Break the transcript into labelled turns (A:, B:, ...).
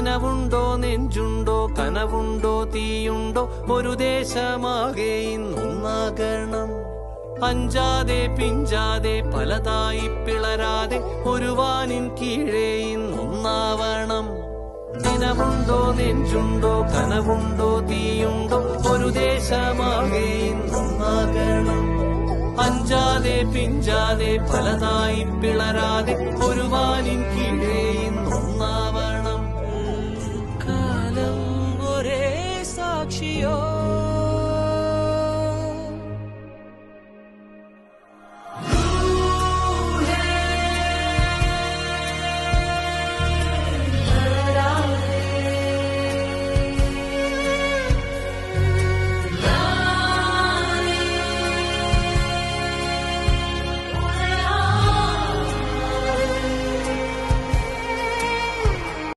A: നിനവുണ്ടോ നെഞ്ചുണ്ടോ കനവുണ്ടോ തീയുണ്ടോ ഒരു ദേശമാകെ ഇന്നൊന്നാകണം. അഞ്ചാതെ പിഞ്ചാതെ പലതായി പിളരാതെ ഒരു വാനിൻ കീഴേ ഇന്നൊന്നാവണം. നിനവുണ്ടോ നെഞ്ചുണ്ടോ കനവുണ്ടോ തീയുണ്ടോ ഒരു ദേശമാകെ ഇന്നൊന്നാകണം. അഞ്ചാതെ പിഞ്ചാതെ പലതായി പിളരാതെ ഒരു വാനിൻ കീഴേ ഇന്നൊന്നാവണം.